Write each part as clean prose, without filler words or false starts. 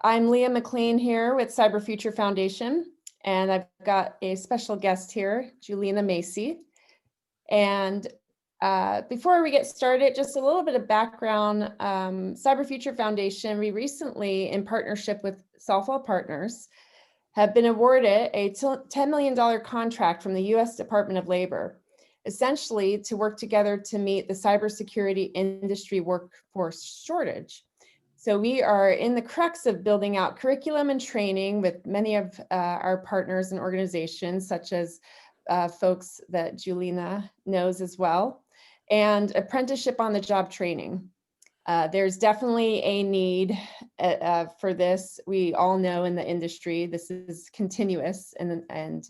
I'm Leah McLean here with Cyber Future Foundation, and I've got a special guest here, Julina Macy. And before we get started, just a little bit of background. Cyber Future Foundation, we recently, in partnership with Softwell Partners, have been awarded a $10 million contract from the U.S. Department of Labor, essentially to work together to meet the cybersecurity industry workforce shortage. So we are in the crux of building out curriculum and training with many of our partners and organizations, such as folks that Julina knows as well, and apprenticeship on the job training. There's definitely a need for this. We all know in the industry, this is continuous and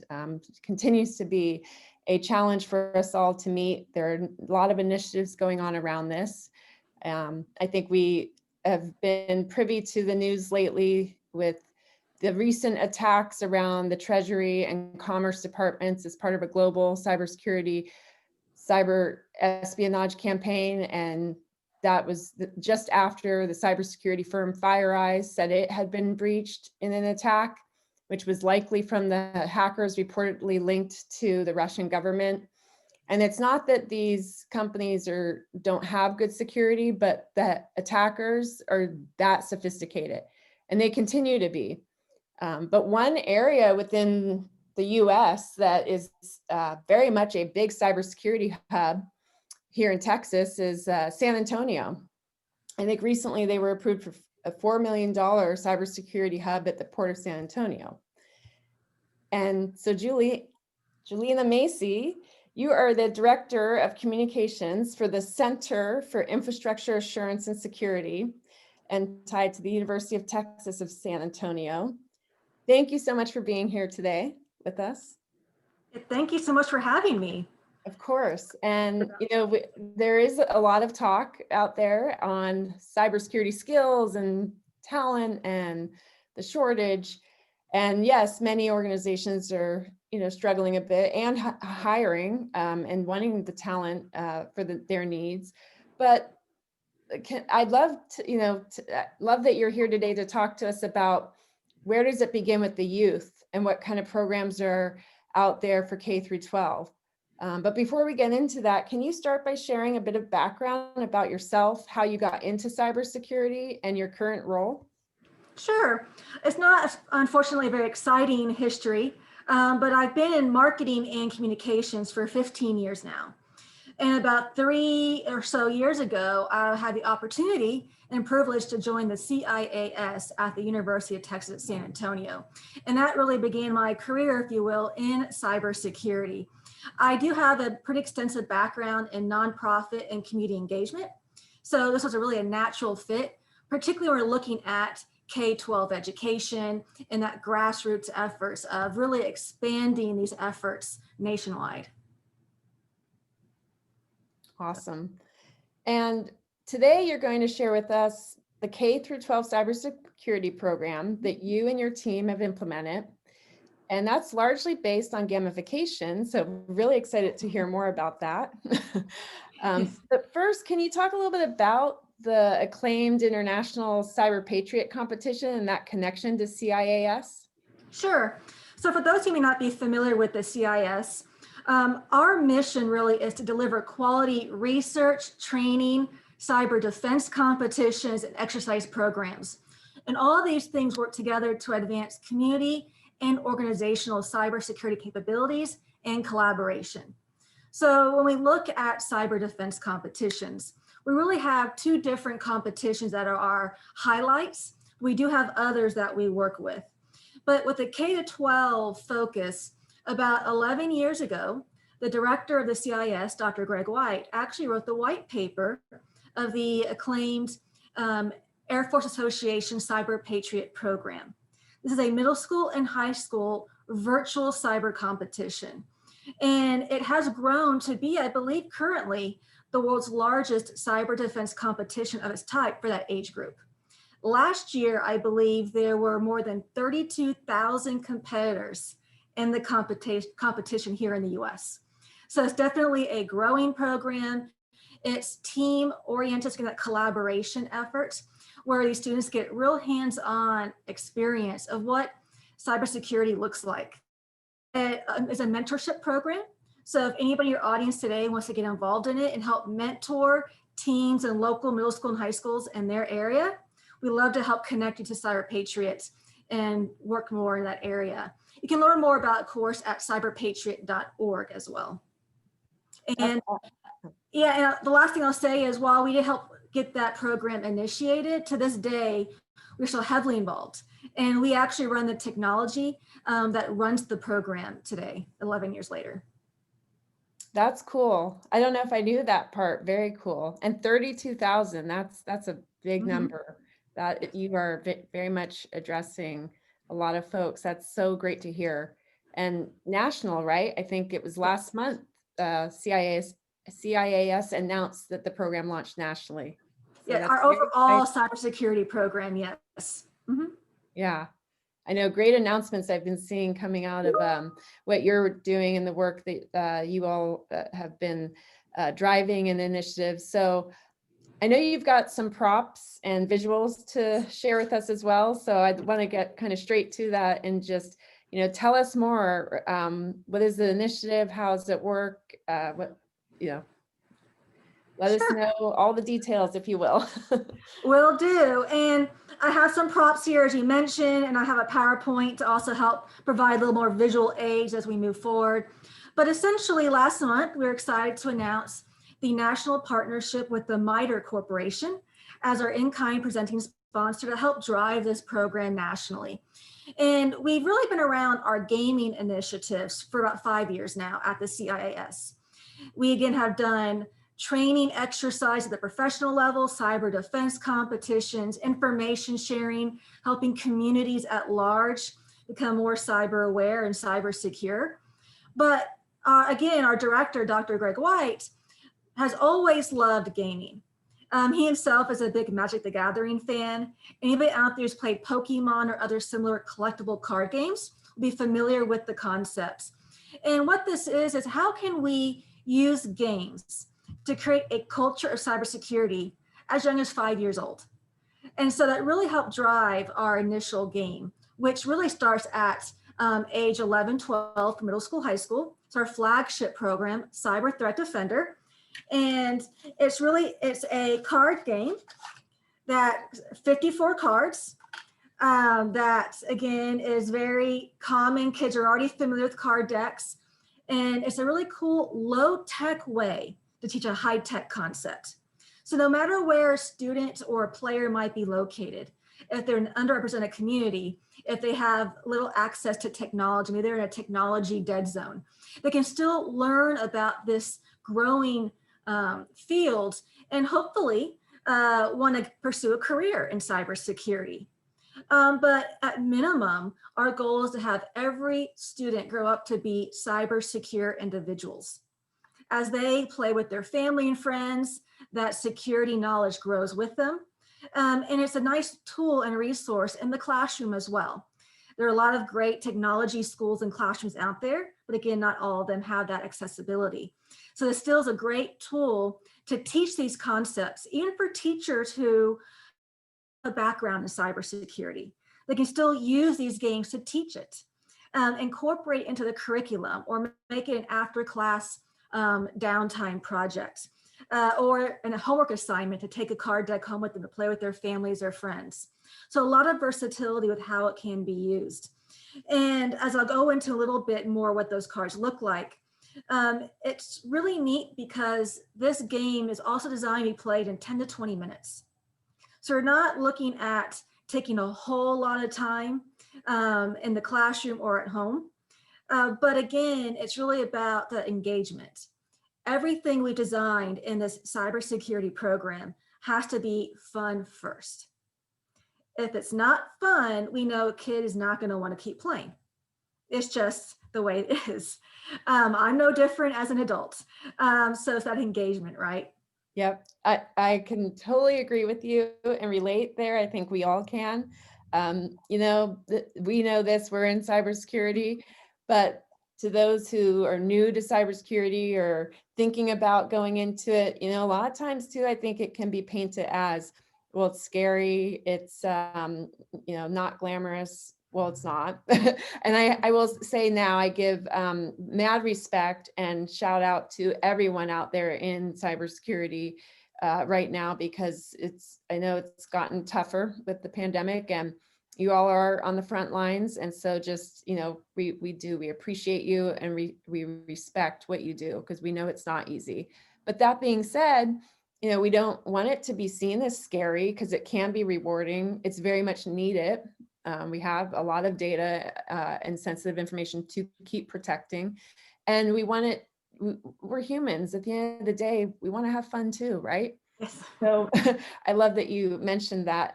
continues to be a challenge for us all to meet. There are a lot of initiatives going on around this. I think we have been privy to the news lately with the recent attacks around the Treasury and Commerce departments as part of a global cybersecurity, cyber espionage campaign. And that was just after the cybersecurity firm FireEye said it had been breached in an attack, which was likely from the hackers reportedly linked to the Russian government. And it's not that these companies don't have good security, but that attackers are that sophisticated, and they continue to be. But one area within the US that is very much a big cybersecurity hub here in Texas is San Antonio. I think recently they were approved for a $4 million cybersecurity hub at the Port of San Antonio. And so Julina Macy, you are the Director of Communications for the Center for Infrastructure Assurance and Security, and tied to the University of Texas of San Antonio. Thank you so much for being here today with us. Thank you so much for having me. Of course. And there is a lot of talk out there on cybersecurity skills and talent and the shortage. And yes, many organizations are struggling a bit and hiring and wanting the talent for their needs. But I'd love to, love that you're here today to talk to us about where does it begin with the youth and what kind of programs are out there for K through 12. But before we get into that, can you start by sharing a bit of background about yourself, how you got into cybersecurity and your current role? Sure. It's not, unfortunately, a very exciting history, but I've been in marketing and communications for 15 years now. And about 3 or so years ago, I had the opportunity and privilege to join the CIAS at the University of Texas at San Antonio. And that really began my career, if you will, in cybersecurity. I do have a pretty extensive background in nonprofit and community engagement. So this was a natural fit, particularly when we're looking at K-12 education and that grassroots efforts of really expanding these efforts nationwide. Awesome. And today you're going to share with us the K through 12 cybersecurity program that you and your team have implemented. And that's largely based on gamification. So really excited to hear more about that. But first, can you talk a little bit about the acclaimed International Cyber Patriot competition and that connection to CIAS? Sure. So for those who may not be familiar with the CIS, our mission really is to deliver quality research, training, cyber defense competitions, and exercise programs. And all of these things work together to advance community and organizational cybersecurity capabilities and collaboration. So when we look at cyber defense competitions, we really have two different competitions that are our highlights. We do have others that we work with. But with the K-12 focus, about 11 years ago, the director of the CIS, Dr. Greg White, actually wrote the white paper of the acclaimed Air Force Association Cyber Patriot program. This is a middle school and high school virtual cyber competition. And it has grown to be, I believe, currently the world's largest cyber defense competition of its type for that age group. Last year, I believe there were more than 32,000 competitors in the competition here in the US. So it's definitely a growing program. It's team oriented, it's that collaboration effort. where these students get real hands-on experience of what cybersecurity looks like. It is a mentorship program. So if anybody in your audience today wants to get involved in it and help mentor teams in local middle school and high schools in their area, we love to help connect you to Cyber Patriots and work more in that area. You can learn more about, of course, at cyberpatriot.org as well. And yeah, and the last thing I'll say is while we did help get that program initiated, to this day, we're still heavily involved. And we actually run the technology that runs the program today, 11 years later. That's cool. I don't know if I knew that part. Very cool. And 32,000, that's a big number that you are very much addressing a lot of folks. That's so great to hear. And national, right? I think it was last month, CIAS announced that the program launched nationally. So yeah, our overall cybersecurity program, yes. Yeah. I know great announcements I've been seeing coming out of what you're doing and the work that you all have been driving and initiatives. So I know you've got some props and visuals to share with us as well. So I want to get kind of straight to that and just, tell us more. What is the initiative? How does it work? Let us know all the details, if you will. Will do. And I have some props here, as you mentioned, and I have a PowerPoint to also help provide a little more visual aids as we move forward. But essentially, last month, we were excited to announce the national partnership with the MITRE Corporation as our in-kind presenting sponsor to help drive this program nationally. And we've really been around our gaming initiatives for about 5 years now at the CIAS. We again have done training exercise at the professional level, cyber defense competitions, information sharing, helping communities at large become more cyber aware and cyber secure. But again, our director, Dr. Greg White, has always loved gaming. He himself is a big Magic the Gathering fan. Anybody out there who's played Pokemon or other similar collectible card games will be familiar with the concepts. And what this is how can we use games to create a culture of cybersecurity as young as 5 years old? And so that really helped drive our initial game, which really starts at age 11, 12, middle school, high school. It's our flagship program, Cyber Threat Defender. And it's a card game that 54 cards that again is very common. Kids are already familiar with card decks. And it's a really cool low-tech way to teach a high-tech concept. So no matter where a student or a player might be located, if they're in an underrepresented community, if they have little access to technology, maybe they're in a technology dead zone, they can still learn about this growing field and hopefully want to pursue a career in cybersecurity. But at minimum, our goal is to have every student grow up to be cyber secure individuals. As they play with their family and friends, that security knowledge grows with them. And it's a nice tool and resource in the classroom as well. There are a lot of great technology schools and classrooms out there, but again, not all of them have that accessibility. So this still is a great tool to teach these concepts, even for teachers who have a background in cybersecurity. They can still use these games to teach it, incorporate it into the curriculum, or make it an after-class downtime project, or a homework assignment to take a card deck home with them to play with their families or friends. So a lot of versatility with how it can be used. And as I'll go into a little bit more what those cards look like, it's really neat because this game is also designed to be played in 10 to 20 minutes. So we're not looking at taking a whole lot of time in the classroom or at home. But again, it's really about the engagement. Everything we designed in this cybersecurity program has to be fun first. If it's not fun, we know a kid is not going to want to keep playing. It's just the way it is. I'm no different as an adult. So it's that engagement, right? Yep, I can totally agree with you and relate there. I think we all can. We know this, we're in cybersecurity, but to those who are new to cybersecurity or thinking about going into it, a lot of times too, I think it can be painted as, well, it's scary. It's, not glamorous. Well, it's not. And I will say now, I give mad respect and shout out to everyone out there in cybersecurity right now, because I know it's gotten tougher with the pandemic, and you all are on the front lines. And so just, we appreciate you, and we respect what you do, because we know it's not easy. But that being said, we don't want it to be seen as scary, because it can be rewarding. It's very much needed. We have a lot of data and sensitive information to keep protecting. And we're humans. At the end of the day, we want to have fun too, right? Yes. So I love that you mentioned that.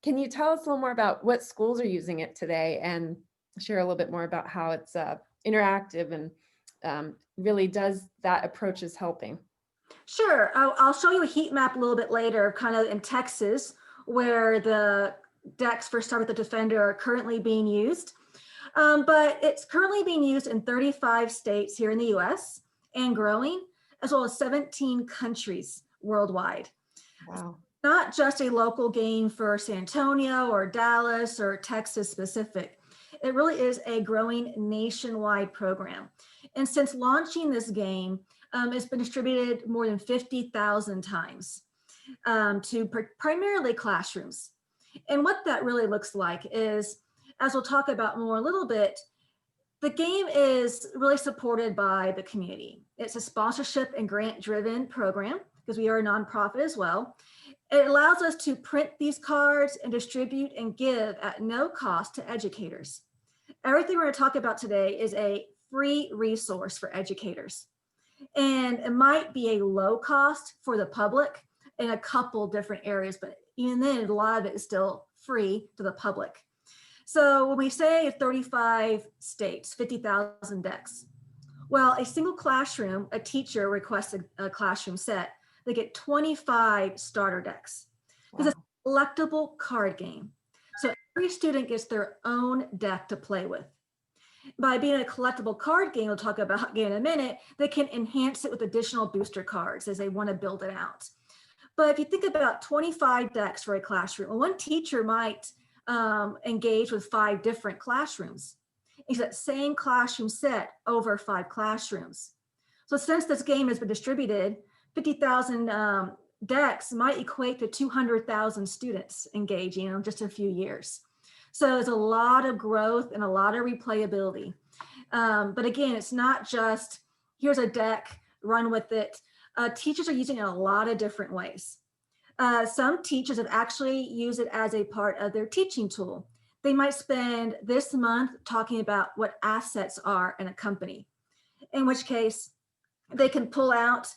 Can you tell us a little more about what schools are using it today, and share a little bit more about how it's interactive and really does that approach is helping? Sure. I'll show you a heat map a little bit later, kind of in Texas, where the decks for Start with the Defender are currently being used. But it's currently being used in 35 states here in the US and growing, as well as 17 countries worldwide. Wow. Not just a local game for San Antonio or Dallas or Texas specific. It really is a growing nationwide program. And since launching this game, it's been distributed more than 50,000 times to primarily classrooms. And what that really looks like is, as we'll talk about more a little bit, the game is really supported by the community. It's a sponsorship and grant-driven program, because we are a nonprofit as well. It allows us to print these cards and distribute and give at no cost to educators. Everything we're going to talk about today is a free resource for educators. And it might be a low cost for the public in a couple different areas, but even then, a lot of it is still free to the public. So when we say 35 states, 50,000 decks, well, a single classroom, a teacher requests a classroom set, they get 25 starter decks. Because it's a collectible card game. So every student gets their own deck to play with. By being a collectible card game, we'll talk about again in a minute, they can enhance it with additional booster cards as they want to build it out. But if you think about 25 decks for a classroom, one teacher might engage with 5 different classrooms. It's that same classroom set over 5 classrooms. So since this game has been distributed, 50,000 decks might equate to 200,000 students engaging in just a few years. So there's a lot of growth and a lot of replayability. But again, it's not just, here's a deck, run with it. Teachers are using it in a lot of different ways. Some teachers have actually used it as a part of their teaching tool. They might spend this month talking about what assets are in a company, in which case they can pull out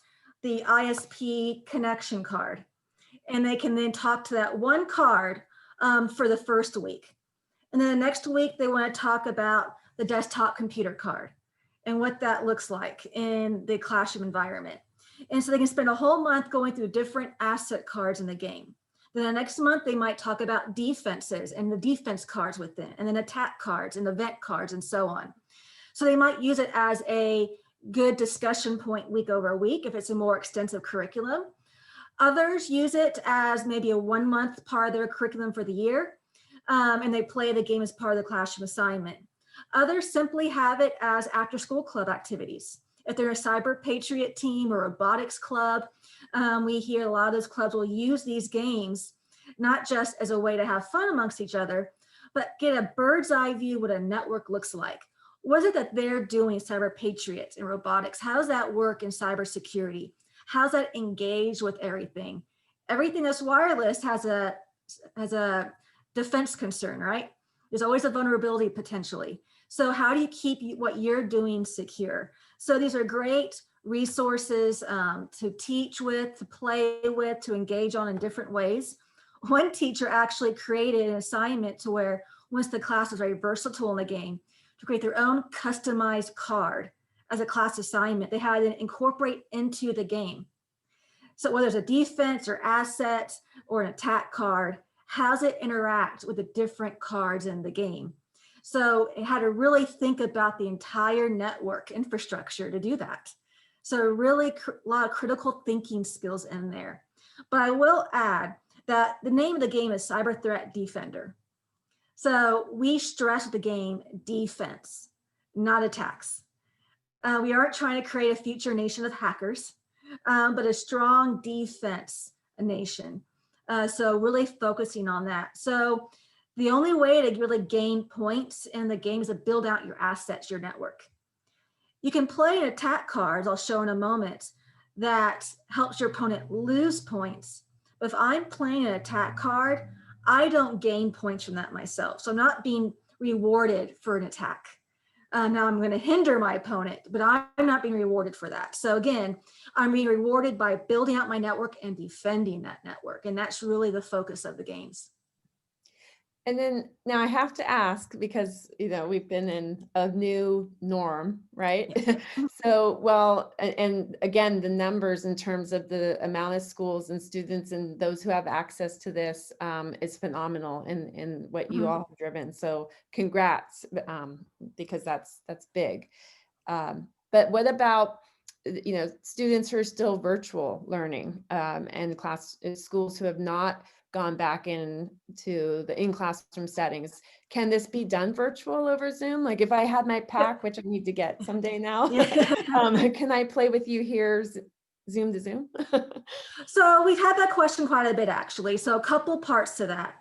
the ISP connection card, and they can then talk to that one card for the first week. And then the next week, they want to talk about the desktop computer card and what that looks like in the classroom environment. And so they can spend a whole month going through different asset cards in the game. Then the next month, they might talk about defenses and the defense cards within, and then attack cards and event cards and so on. So they might use it as a good discussion point week over week if it's a more extensive curriculum. Others use it as maybe a 1 month part of their curriculum for the year, and they play the game as part of the classroom assignment. Others simply have it as after school club activities. If they're a cyber patriot team or robotics club, we hear a lot of those clubs will use these games, not just as a way to have fun amongst each other, but get a bird's eye view what a network looks like. What is it that they're doing cyber patriots and robotics? How does that work in cybersecurity? How's that engage with everything? Everything that's wireless has a defense concern, right? There's always a vulnerability potentially. So how do you keep what you're doing secure? So these are great resources to teach with, to play with, to engage on in different ways. One teacher actually created an assignment to where once the class was very versatile in the game, to create their own customized card as a class assignment. They had to incorporate into the game. So whether it's a defense or asset or an attack card, how does it interact with the different cards in the game? So it had to really think about the entire network infrastructure to do that. So really a lot of critical thinking skills in there. But I will add, that the name of the game is Cyber Threat Defender. So we stress the game defense, not attacks. We aren't trying to create a future nation of hackers, but a strong defense nation. So really focusing on that. So the only way to really gain points in the game is to build out your assets, your network. You can play an attack card, I'll show in a moment, that helps your opponent lose points. But if I'm playing an attack card, I don't gain points from that myself. So I'm not being rewarded for an attack. Now I'm going to hinder my opponent, but I'm not being rewarded for that. So again, I'm being rewarded by building out my network and defending that network. And that's really the focus of the games. And then now I have to ask, because, we've been in a new norm, right? Yeah. So, well, and again, the numbers in terms of the amount of schools and students and those who have access to this is phenomenal in what you all have driven. So congrats, because that's big. But what about, students who are still virtual learning and schools who have not gone back into the in-classroom settings? Can this be done virtual over Zoom? Like if I had my pack, which I need to get someday now, can I play with you here, Zoom to Zoom? So we've had that question quite a bit, actually. So a couple parts to that.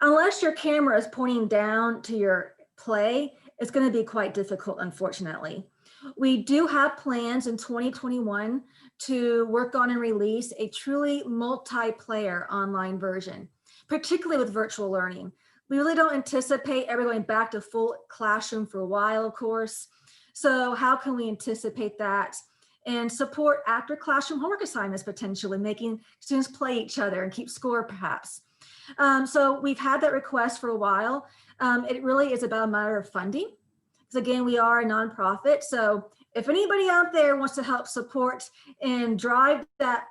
Unless your camera is pointing down to your play, it's going to be quite difficult, unfortunately. We do have plans in 2021 to work on and release a truly multiplayer online version, particularly with virtual learning. We really don't anticipate ever going back to full classroom for a while, of course. So how can we anticipate that and support after classroom homework assignments, potentially making students play each other and keep score perhaps? So we've had that request for a while. It really is about a matter of funding. Because again, we are a nonprofit. So if anybody out there wants to help support and drive that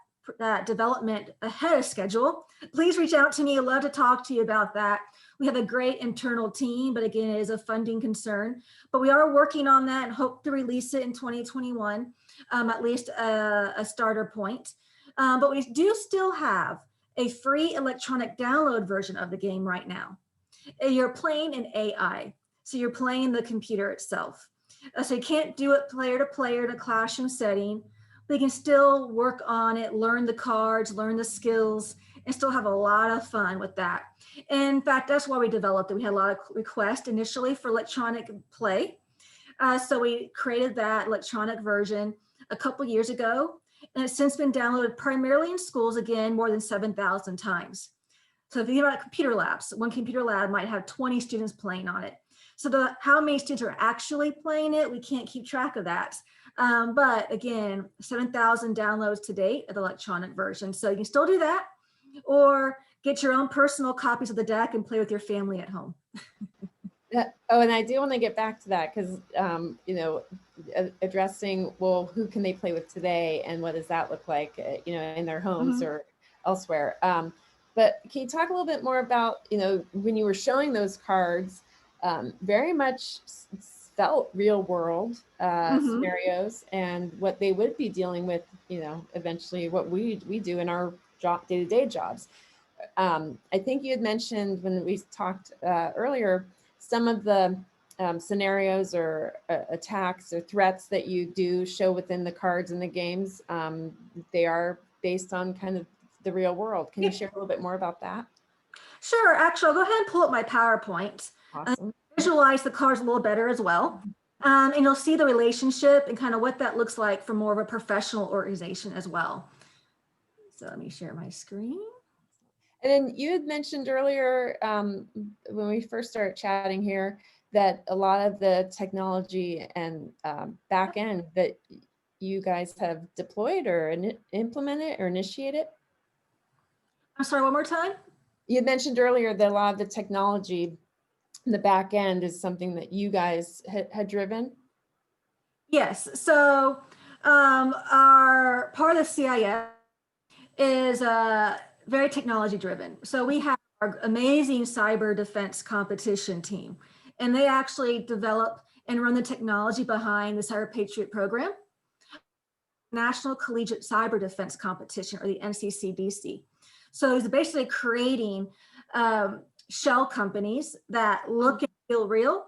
development ahead of schedule, please reach out to me. I'd love to talk to you about that. We have a great internal team, but again, it is a funding concern. But we are working on that and hope to release it in 2021, at least a starter point. But we do still have a free electronic download version of the game right now. You're playing an AI. So you're playing the computer itself. So you can't do it player to player in a classroom setting, but you can still work on it, learn the cards, learn the skills, and still have a lot of fun with that. And in fact, that's why we developed it. We had a lot of requests initially for electronic play. So we created that electronic version a couple years ago, and it's since been downloaded primarily in schools, again, more than 7,000 times. So if you think about computer labs, one computer lab might have 20 students playing on it. So how many students are actually playing it, we can't keep track of that. But again, 7,000 downloads to date of the electronic version. So you can still do that, or get your own personal copies of the deck and play with your family at home. Oh, and I do want to get back to that because, addressing, well, who can they play with today and what does that look like, in their homes or elsewhere. But can you talk a little bit more about, when you were showing those cards, very much felt real world scenarios and what they would be dealing with, eventually what we do in our day-to-day jobs. I think you had mentioned when we talked earlier, some of the scenarios or attacks or threats that you do show within the cards and the games, they are based on kind of the real world. Can you share a little bit more about that? Sure. Actually, I'll go ahead and pull up my PowerPoint. Awesome. Visualize the cards a little better as well. And you'll see the relationship and kind of what that looks like for more of a professional organization as well. So let me share my screen. And then you had mentioned earlier when we first started chatting here that a lot of the technology and back end that you guys have deployed or implemented or initiated. I'm sorry, one more time. You had mentioned earlier that a lot of the technology in the back end is something that you guys had driven. Yes. So our part of the CIS is very technology driven. So we have our amazing cyber defense competition team, and they actually develop and run the technology behind the Cyber Patriot program, National Collegiate Cyber Defense Competition, or the NCCDC. So it's basically creating shell companies that look and feel real,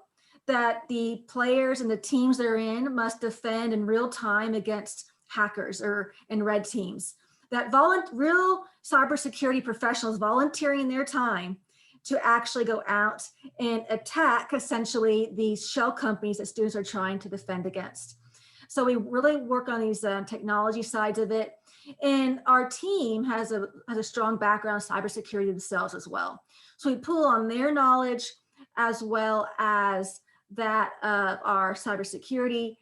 that the players and the teams they're in must defend in real time against hackers and red teams. That real cybersecurity professionals volunteering their time to actually go out and attack essentially these shell companies that students are trying to defend against. So we really work on these technology sides of it. And our team has a strong background in cybersecurity themselves as well. So we pull on their knowledge as well as that of our cybersecurity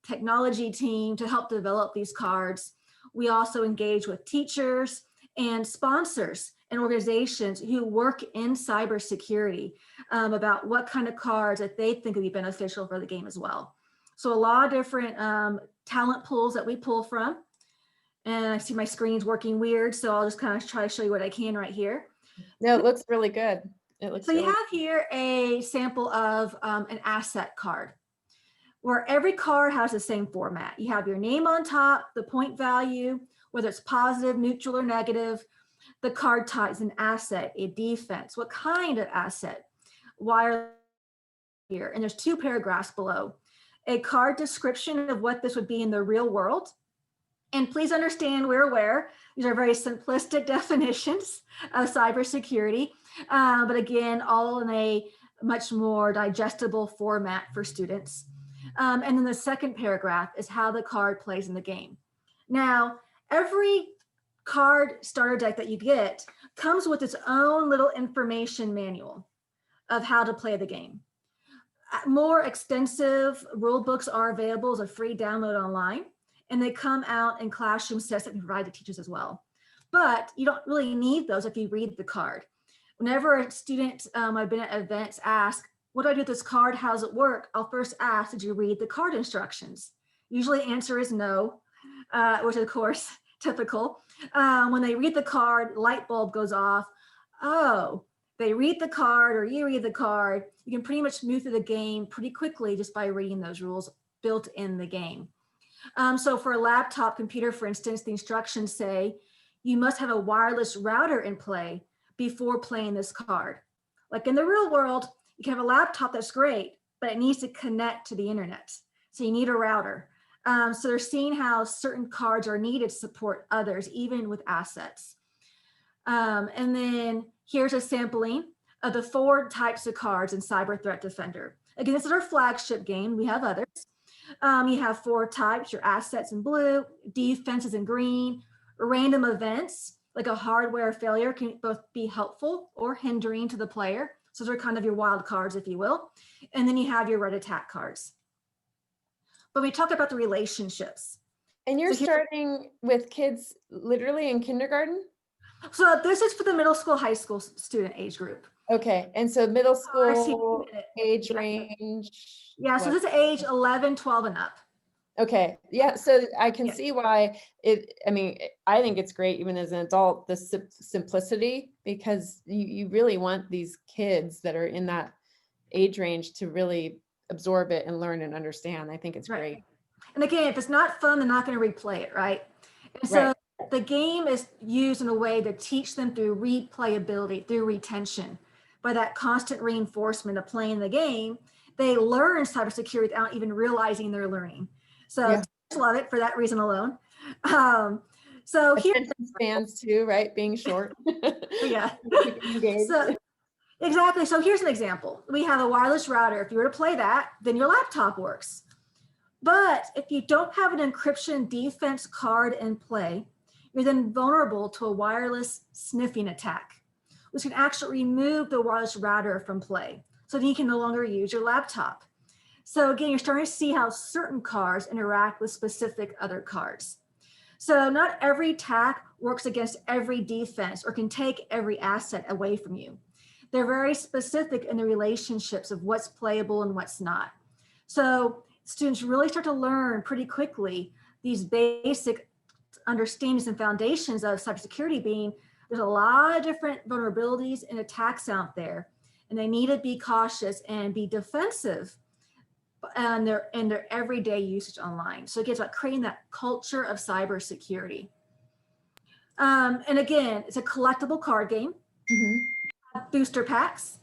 technology team to help develop these cards. We also engage with teachers and sponsors and organizations who work in cybersecurity about what kind of cards that they think would be beneficial for the game as well. So a lot of different talent pools that we pull from. And I see my screen's working weird, so I'll just kind of try to show you what I can right here. No, it looks really good. It looks so you have here a sample of an asset card, where every card has the same format. You have your name on top, the point value, whether it's positive, neutral, or negative. The card type is an asset, a defense. What kind of asset? Why here? And there's 2 paragraphs below. A card description of what this would be in the real world. And please understand, we're aware, these are very simplistic definitions of cybersecurity, but again, all in a much more digestible format for students. And then the second paragraph is how the card plays in the game. Now, every card starter deck that you get comes with its own little information manual of how to play the game. More extensive rule books are available as a free download online, and they come out in classroom sets that we provide to teachers as well. But you don't really need those if you read the card. Whenever a student I've been at events ask, what do I do with this card? How does it work? I'll first ask, did you read the card instructions? Usually the answer is no, which is of course typical. When they read the card, light bulb goes off. Oh, they read the card or you read the card, you can pretty much move through the game pretty quickly just by reading those rules built in the game. So for a laptop computer, for instance, the instructions say you must have a wireless router in play before playing this card. Like in the real world, you can have a laptop that's great, but it needs to connect to the internet. So you need a router. So they're seeing how certain cards are needed to support others, even with assets. And then here's a sampling of the 4 types of cards in Cyber Threat Defender. Again, this is our flagship game. We have others. You have 4 types, your assets in blue, defenses in green, random events, like a hardware failure can both be helpful or hindering to the player. So those are kind of your wild cards, if you will. And then you have your red attack cards. But we talk about the relationships. And you're starting with kids literally in kindergarten? So this is for the middle school, high school student age group. Okay, and so middle school age range. Yeah, so this is age 11, 12 and up. Okay, yeah, so I can see why I think it's great even as an adult, the simplicity, because you really want these kids that are in that age range to really absorb it and learn and understand. I think it's great. And again, if it's not fun, they're not going to replay it, right? And so the game is used in a way to teach them through replayability, through retention. By that constant reinforcement of playing the game, they learn cybersecurity without even realizing they're learning. So I love it for that reason alone. So here fans too, right? Being short. Yeah. So exactly. So here's an example. We have a wireless router. If you were to play that, then your laptop works. But if you don't have an encryption defense card in play, you're then vulnerable to a wireless sniffing attack, which can actually remove the wireless router from play. So then you can no longer use your laptop. So again, you're starting to see how certain cards interact with specific other cards. So not every attack works against every defense or can take every asset away from you. They're very specific in the relationships of what's playable and what's not. So students really start to learn pretty quickly these basic understandings and foundations of cybersecurity, being there's a lot of different vulnerabilities and attacks out there, and they need to be cautious and be defensive in their everyday usage online. So it gets about creating that culture of cybersecurity. And again, it's a collectible card game, booster packs.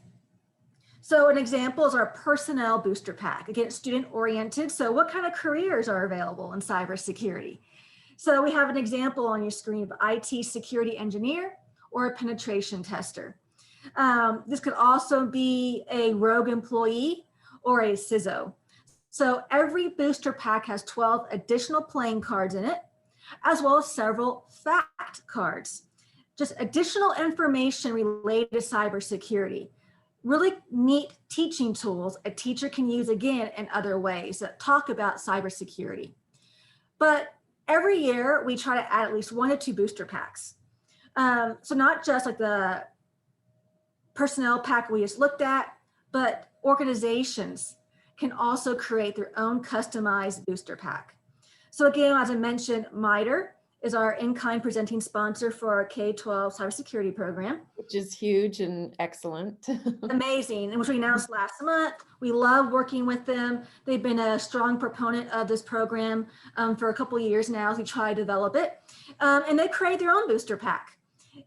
So an example is our personnel booster pack. Again, it's student oriented. So what kind of careers are available in cybersecurity? So we have an example on your screen of IT security engineer or a penetration tester. This could also be a rogue employee or a CISO. So every booster pack has 12 additional playing cards in it, as well as several fact cards. Just additional information related to cybersecurity. Really neat teaching tools a teacher can use again in other ways that talk about cybersecurity. But every year we try to add at least 1 to 2 booster packs. So not just like the personnel pack we just looked at, but organizations can also create their own customized booster pack. So again, as I mentioned, MITRE is our in-kind presenting sponsor for our K-12 cybersecurity program. Which is huge and excellent. Amazing, and which we announced last month. We love working with them. They've been a strong proponent of this program for a couple of years now as we try to develop it. And they create their own booster pack.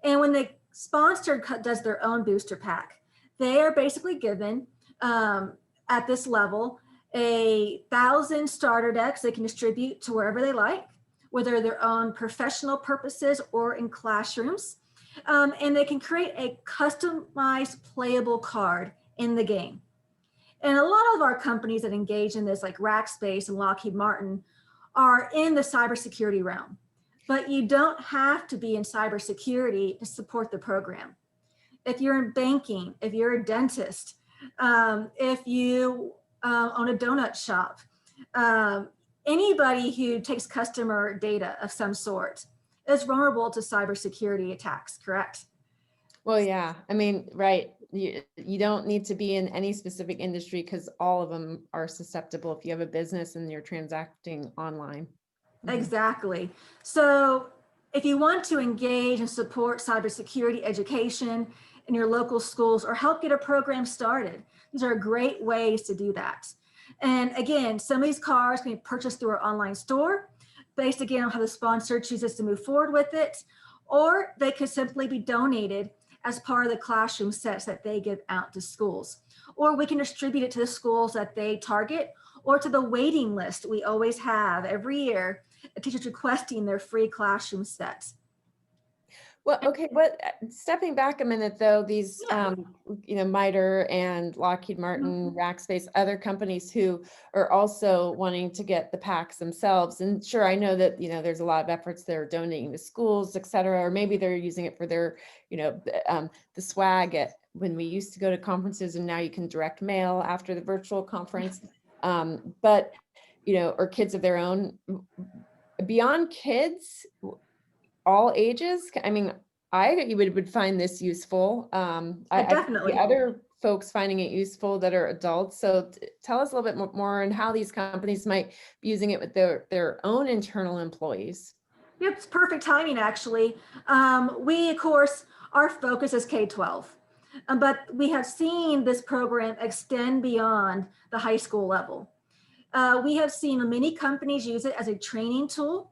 And when the sponsor does their own booster pack, they are basically given at this level 1,000 starter decks they can distribute to wherever they like, whether their own professional purposes or in classrooms. And they can create a customized playable card in the game. And a lot of our companies that engage in this, like Rackspace and Lockheed Martin, are in the cybersecurity realm. But you don't have to be in cybersecurity to support the program. If you're in banking, if you're a dentist, if you own a donut shop, anybody who takes customer data of some sort is vulnerable to cybersecurity attacks, correct? Well, yeah, I mean, right. You don't need to be in any specific industry because all of them are susceptible if you have a business and you're transacting online. Exactly. So if you want to engage and support cybersecurity education in your local schools or help get a program started, these are great ways to do that. And again, some of these cards can be purchased through our online store, based again on how the sponsor chooses to move forward with it, or they could simply be donated as part of the classroom sets that they give out to schools. Or we can distribute it to the schools that they target, or to the waiting list we always have every year, teachers requesting their free classroom sets. Well, okay, stepping back a minute though, these, MITRE and Lockheed Martin, Rackspace, other companies who are also wanting to get the packs themselves. And sure, I know that, there's a lot of efforts they're donating to schools, et cetera, or maybe they're using it for their, the swag when we used to go to conferences and now you can direct mail after the virtual conference. But, or kids of their own. Beyond kids, all ages? I mean, you would find this useful. Definitely. I see other folks finding it useful that are adults. So tell us a little bit more on how these companies might be using it with their own internal employees. Yep, it's perfect timing, actually. We, of course, our focus is K-12, but we have seen this program extend beyond the high school level. We have seen many companies use it as a training tool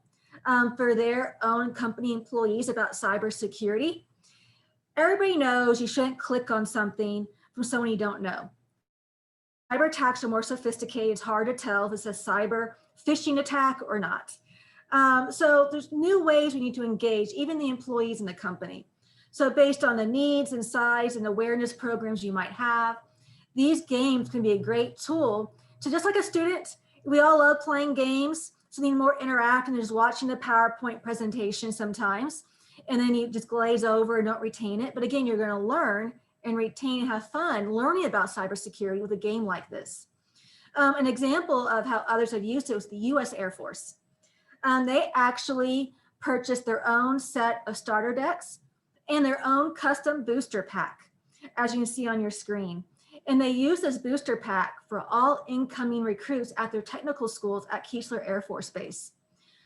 for their own company employees about cybersecurity. Everybody knows you shouldn't click on something from someone you don't know. Cyber attacks are more sophisticated. It's hard to tell if it's a cyber phishing attack or not. So there's new ways we need to engage even the employees in the company. So based on the needs and size and awareness programs you might have, these games can be a great tool to, just like a student, we all love playing games, something more interactive than just watching the PowerPoint presentation sometimes, and then you just glaze over and don't retain it. But again, you're going to learn and retain and have fun learning about cybersecurity with a game like this. An example of how others have used it was the US Air Force. They actually purchased their own set of starter decks and their own custom booster pack, as you can see on your screen. And they use this booster pack for all incoming recruits at their technical schools at Keesler Air Force Base.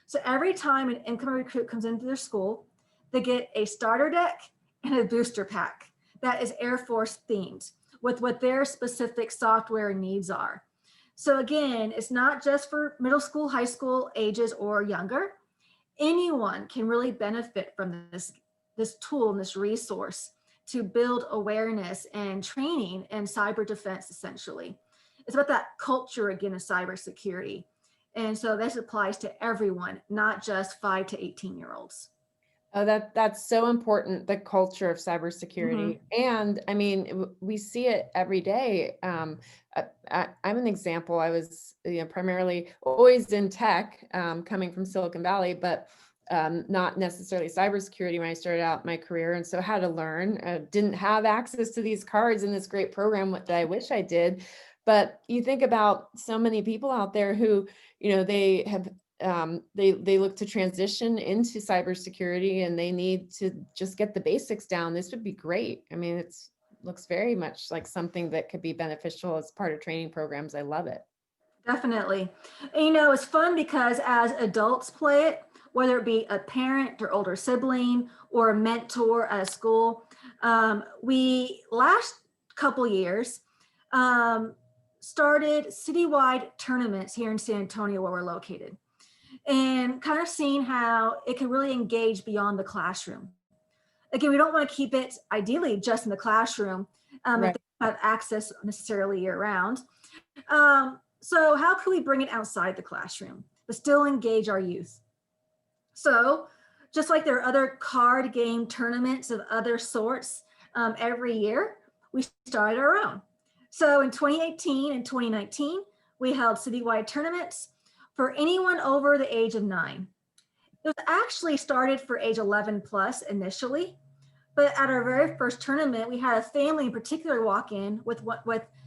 So every time an incoming recruit comes into their school, they get a starter deck and a booster pack that is Air Force themed with what their specific software needs are. So again, it's not just for middle school, high school ages or younger. anyone can really benefit from this tool and this resource to build awareness and training in cyber defense, essentially. It's about that culture, again, of cybersecurity. And so this applies to everyone, not just 5 to 18-year-olds. Oh, that's so important, the culture of Mm-hmm. cybersecurity. And I mean, we see it every day. I'm an example. I was, primarily always in tech, coming from Silicon Valley, but not necessarily cybersecurity when I started out my career. And so had to learn, didn't have access to these cards in this great program that I wish I did. But you think about so many people out there who, they have they look to transition into cybersecurity and they need to just get the basics down. This would be great. I mean, looks very much like something that could be beneficial as part of training programs. I love it. Definitely. And, it's fun because as adults play it, whether it be a parent or older sibling or a mentor at a school, we last couple years started citywide tournaments here in San Antonio where we're located, and kind of seeing how it can really engage beyond the classroom. Again, we don't want to keep it ideally just in the classroom if they don't have access necessarily year round. So how can we bring it outside the classroom, but still engage our youth? So just like there are other card game tournaments of other sorts every year, we started our own. So in 2018 and 2019, we held citywide tournaments for anyone over the age of 9. It was actually started for age 11 plus initially, but at our very first tournament, we had a family in particular walk in with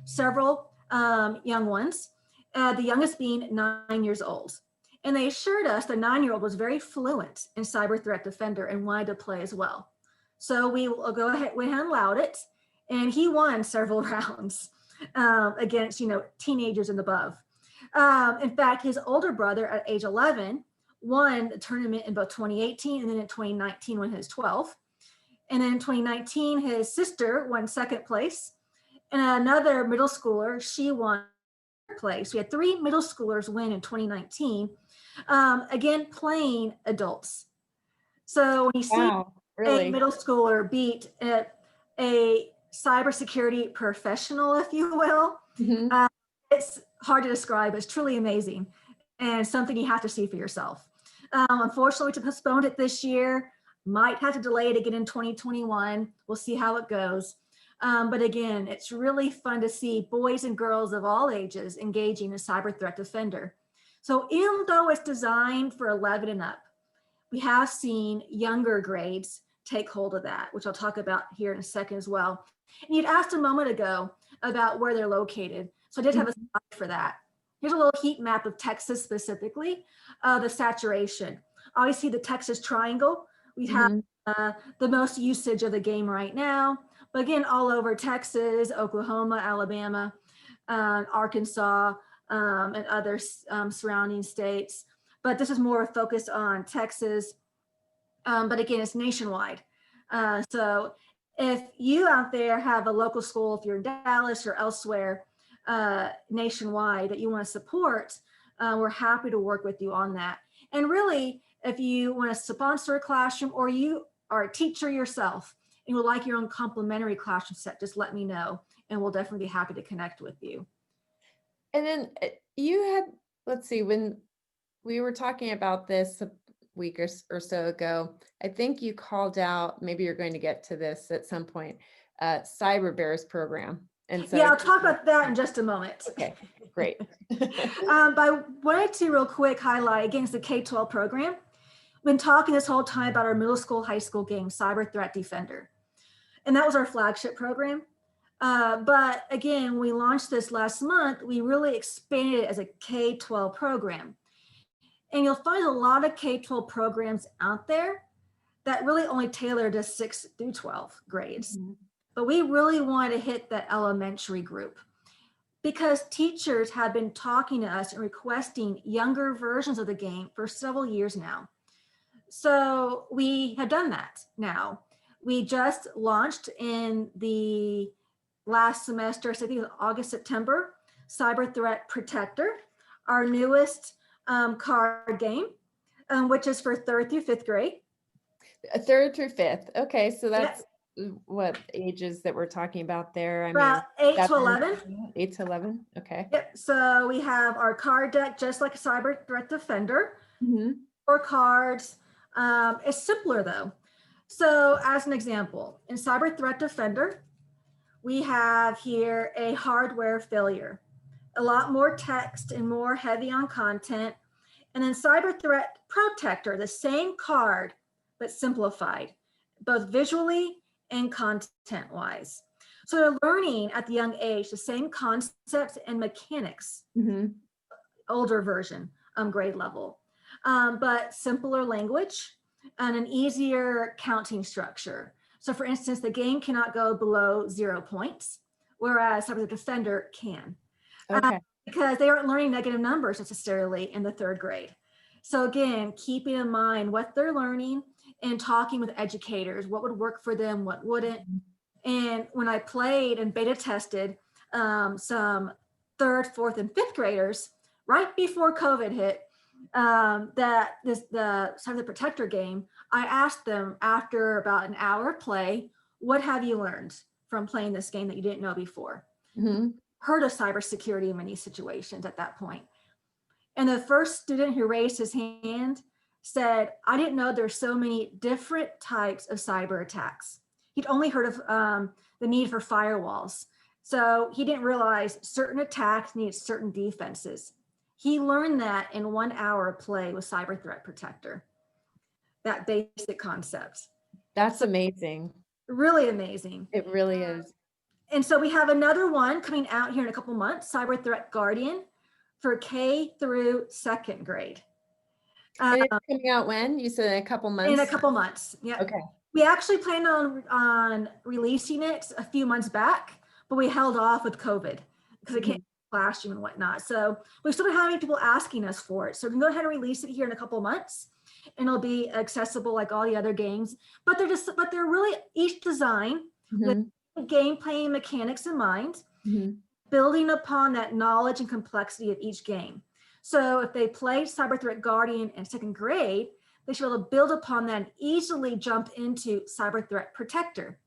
several young ones, the youngest being 9 years old. And they assured us the 9-year-old was very fluent in Cyber Threat Defender and wanted to play as well. So we will go ahead, we allowed it, and he won several rounds against, teenagers and above. In fact, his older brother at age 11 won the tournament in both 2018 and then in 2019 when he was 12. And then in 2019, his sister won second place. And another middle schooler, she won third place. We had 3 middle schoolers win in 2019, again, playing adults. So when you see really? a middle schooler beat a cybersecurity professional, if you will, it's hard to describe. It's truly amazing and something you have to see for yourself. Unfortunately, we postponed it this year. Might have to delay it again in 2021. We'll see how it goes. But again, it's really fun to see boys and girls of all ages engaging in Cyber Threat Defender. So even though it's designed for 11 and up, we have seen younger grades take hold of that, which I'll talk about here in a second as well. And you'd asked a moment ago about where they're located. So I did have a slide for that. Here's a little heat map of Texas specifically, the saturation. Obviously the Texas triangle, we have the most usage of the game right now, but again, all over Texas, Oklahoma, Alabama, Arkansas, and other surrounding states. But this is more focused on Texas, but again, it's nationwide. So if you out there have a local school, if you're in Dallas or elsewhere nationwide that you want to support, we're happy to work with you on that. And really, if you want to sponsor a classroom or you are a teacher yourself and would like your own complimentary classroom set, just let me know and we'll definitely be happy to connect with you. And then you had, let's see, when we were talking about this a week or so ago, I think you called out, maybe you're going to get to this at some point, Cyber Bears program. And so yeah, I'll talk about that in just a moment. Okay, great. But I wanted to real quick highlight, again, it's the K-12 program. We've been talking this whole time about our middle school, high school game, Cyber Threat Defender. And that was our flagship program. But again, we launched this last month, we really expanded it as a K-12 program. And you'll find a lot of K-12 programs out there that really only tailor to 6 through 12 grades. But we really want to hit that elementary group because teachers have been talking to us and requesting younger versions of the game for several years now. So we have done that now. We just launched in the last semester, so I think it was August, September, Cyber Threat Protector, our newest card game. which is for 3rd through 5th grade. 3rd through 5th. Okay, so Yep. that's what ages that we're talking about there. I mean, About 8 to 7, 11. 8 to 11. Okay. Yep. So we have our card deck, just like a Cyber Threat Defender. Mm-hmm. 4 cards. It's simpler though. So as an example, in Cyber Threat Defender, we have here a hardware failure, a lot more text and more heavy on content. And then Cyber Threat Protector, the same card, but simplified, both visually and content wise. So they're learning at the young age the same concepts and mechanics, Mm-hmm. older version, grade level, but simpler language and an easier counting structure. So for instance, the game cannot go below 0 points, whereas Cyber Defender can. Okay. Because they aren't learning negative numbers necessarily in the 3rd grade. So again, keeping in mind what they're learning and talking with educators, what would work for them, what wouldn't. And when I played and beta tested some 3rd, 4th, and 5th graders, right before COVID hit, the Cyber Protector game, I asked them after about an hour of play, what have you learned from playing this game that you didn't know before? Mm-hmm. Heard of cybersecurity in many situations at that point. And the first student who raised his hand said, I didn't know there's so many different types of cyber attacks. He'd only heard of the need for firewalls. So he didn't realize certain attacks need certain defenses. He learned that in 1 hour of play with Cyber Threat Protector, that basic concept. That's amazing. Really amazing. It really is. And so we have another one coming out here in a couple months, Cyber Threat Guardian for K through 2nd grade. And it's coming out when? You said in a couple months? In a couple months, yeah. Okay. We actually planned on releasing it a few months back, but we held off with COVID because it can't classroom and whatnot. So we started having people asking us for it. So we can go ahead and release it here in a couple months, and it'll be accessible like all the other games. But they're really each designed with gameplay and mechanics in mind, building upon that knowledge and complexity of each game. So if they play Cyber Threat Guardian in 2nd grade, they should be able to build upon that and easily jump into Cyber Threat Protector.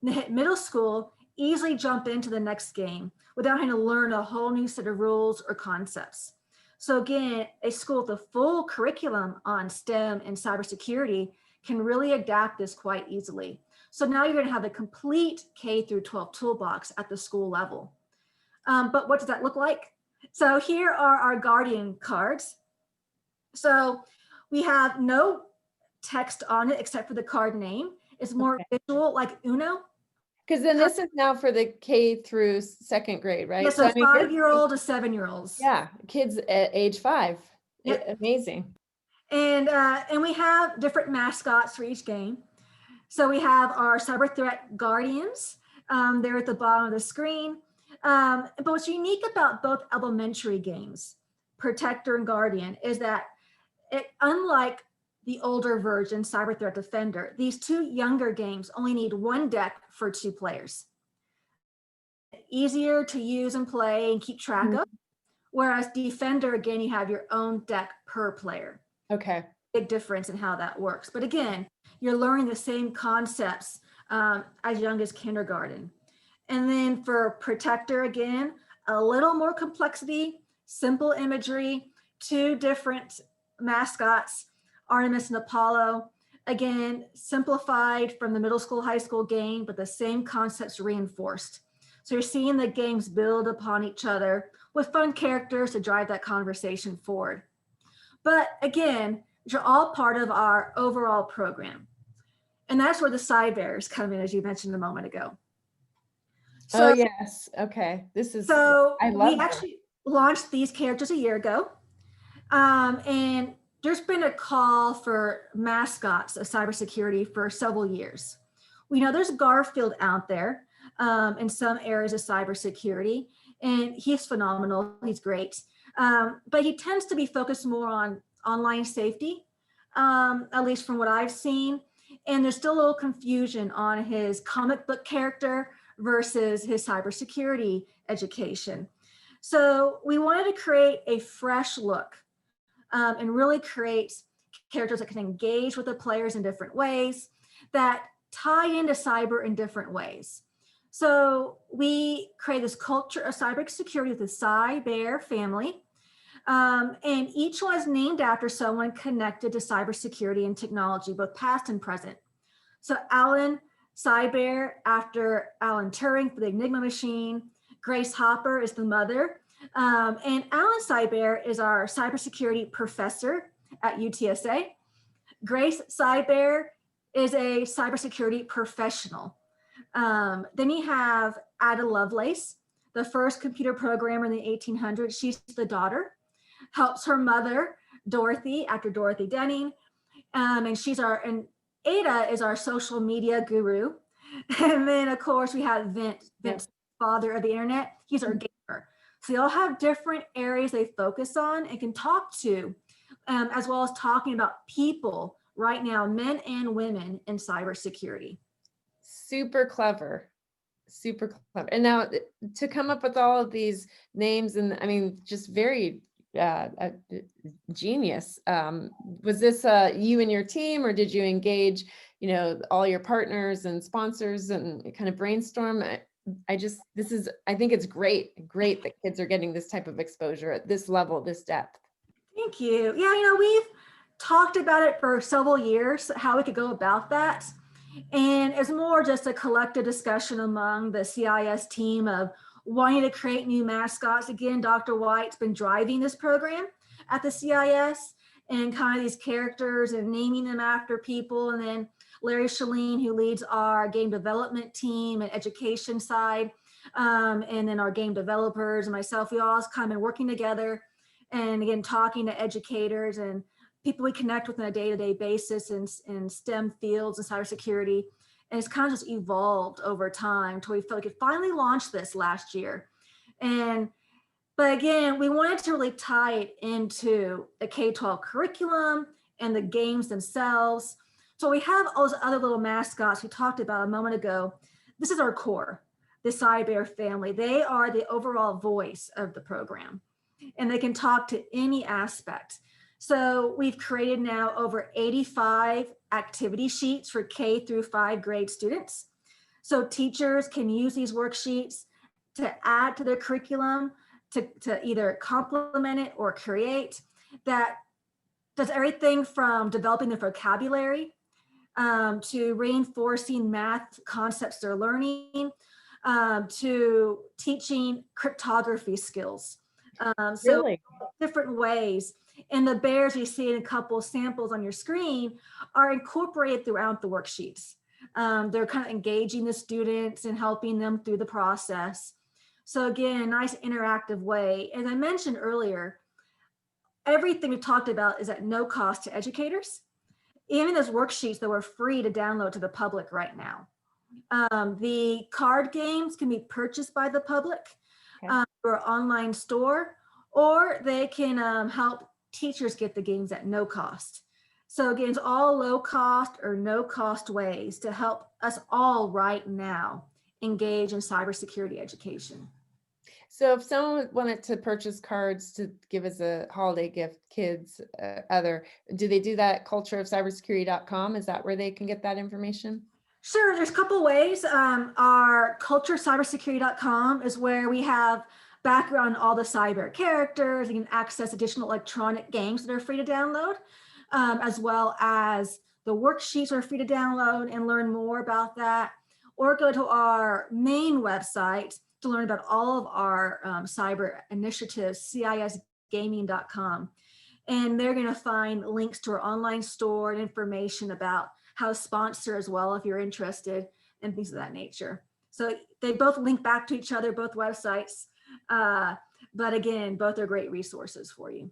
And they hit middle school, easily jump into the next game without having to learn a whole new set of rules or concepts. So again, a school with a full curriculum on STEM and cybersecurity can really adapt this quite easily. So now you're going to have a complete K through 12 toolbox at the school level. But what does that look like? So here are our Guardian cards. So we have no text on it except for the card name. It's more visual, like Uno. Because then this is now for the K through 2nd grade, right? Yeah, so 5-year-old to 7-year-olds. Yeah, kids at age 5. Yep. Amazing. And we have different mascots for each game. So we have our Cyber Threat Guardians. They're at the bottom of the screen. But what's unique about both elementary games, Protector and Guardian, is that unlike the older version, Cyber Threat Defender, these 2 younger games only need 1 deck for 2 players. Easier to use and play and keep track of. Whereas Defender, again, you have your own deck per player. Okay. Big difference in how that works. But again, you're learning the same concepts as young as kindergarten. And then for Protector, again, a little more complexity, simple imagery, 2 different mascots, Artemis and Apollo. Again, simplified from the middle school, high school game, but the same concepts reinforced. So you're seeing the games build upon each other with fun characters to drive that conversation forward. But again, these are all part of our overall program. And that's where the side bears come in, as you mentioned a moment ago. So, yes. Okay. This is, so I love we actually launched these characters a year ago. And there's been a call for mascots of cybersecurity for several years. We know there's Garfield out there in some areas of cybersecurity, and he's phenomenal. He's great. But he tends to be focused more on online safety, at least from what I've seen. And there's still a little confusion on his comic book character versus his cybersecurity education. So we wanted to create a fresh look and really create characters that can engage with the players in different ways, that tie into cyber in different ways. So we create this culture of cybersecurity with the Cyber family. And each one is named after someone connected to cybersecurity and technology, both past and present. So Alan Cyber, after Alan Turing for the Enigma machine. Grace Hopper is the mother. And Alan Cyber is our cybersecurity professor at UTSA. Grace Cyber is a cybersecurity professional. Then you have Ada Lovelace, the first computer programmer in the 1800s. She's the daughter, helps her mother, Dorothy, after Dorothy Denning. And Ada is our social media guru. And then of course we have Vince, father of the internet. He's our gamer. So they all have different areas they focus on and can talk to, as well as talking about people right now, men and women in cybersecurity. Super clever. Super clever. And now to come up with all of these names, and I mean, just very genius. Was this you and your team, or did you engage, all your partners and sponsors and kind of brainstorm? I think it's great that kids are getting this type of exposure at this level, this depth. Thank you. Yeah, we've talked about it for several years, how we could go about that. And it's more just a collective discussion among the CIS team of wanting to create new mascots. Again, Dr. White's been driving this program at the CIS, and kind of these characters and naming them after people. And then Larry Shalene, who leads our game development team and education side, and then our game developers and myself, we all kind of been working together, and again, talking to educators and people we connect with on a day-to-day basis in STEM fields and cybersecurity. And it's kind of just evolved over time until we felt we could finally launch this last year. But again, we wanted to really tie it into the K-12 curriculum and the games themselves. So we have all those other little mascots we talked about a moment ago. This is our core, the Cyber family. They are the overall voice of the program, and they can talk to any aspect. So we've created now over 85 activity sheets for K through 5 grade students. So teachers can use these worksheets to add to their curriculum, to either complement it or create. That does everything from developing the vocabulary to reinforcing math concepts they're learning, to teaching cryptography skills. So Really? Different ways. And the bears you see in a couple samples on your screen are incorporated throughout the worksheets. They're kind of engaging the students and helping them through the process. So again, nice interactive way. As I mentioned earlier, everything we talked about is at no cost to educators. Even those worksheets that were free to download to the public right now. The card games can be purchased by the public through our online store, or they can help teachers get the games at no cost. So again, it's all low cost or no cost ways to help us all right now engage in cybersecurity education. So if someone wanted to purchase cards to give as a holiday gift, kids, do they do that cultureofcybersecurity.com? Is that where they can get that information? Sure, there's a couple ways. Our culturecybersecurity.com is where we have background on all the cyber characters. You can access additional electronic games that are free to download, as well as the worksheets are free to download and learn more about that. Or go to our main website to learn about all of our cyber initiatives, cisgaming.com. And they're going to find links to our online store and information about how to sponsor as well if you're interested, and things of that nature. So they both link back to each other, both websites. But again, both are great resources for you.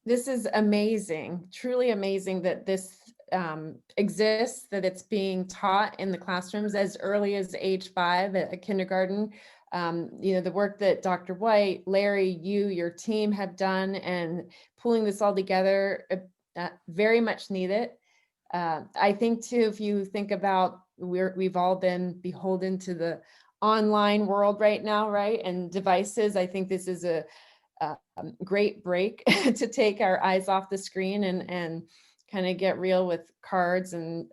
This is amazing, truly amazing that this exists, that it's being taught in the classrooms as early as age 5 at kindergarten. The work that Dr. White, Larry, your team have done and pulling this all together, very much needed. I think too, if you think about, we've all been beholden to the online world right now, right? And devices, I think this is great break to take our eyes off the screen and kind of get real with cards and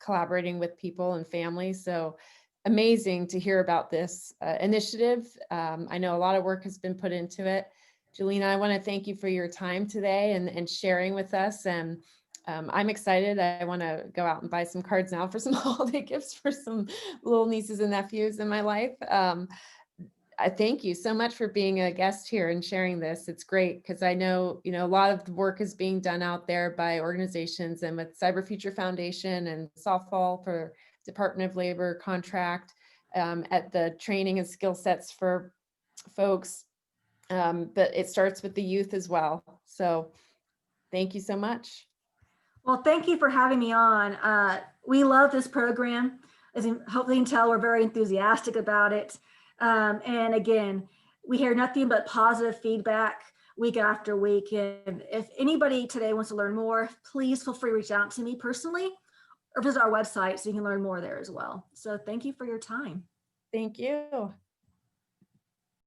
collaborating with people and family. So amazing to hear about this initiative. I know a lot of work has been put into it. Julina, I want to thank you for your time today and sharing with us. And I'm excited. I want to go out and buy some cards now for some holiday gifts for some little nieces and nephews in my life. I thank you so much for being a guest here and sharing this. It's great because I know, a lot of the work is being done out there by organizations, and with Cyber Future Foundation and Softball for Department of Labor contract at the training and skill sets for folks. But it starts with the youth as well. So thank you so much. Well, thank you for having me on. We love this program. As you hopefully you can tell, we're very enthusiastic about it. And again, we hear nothing but positive feedback week after week. And if anybody today wants to learn more, please feel free to reach out to me personally or visit our website so you can learn more there as well. So thank you for your time. Thank you.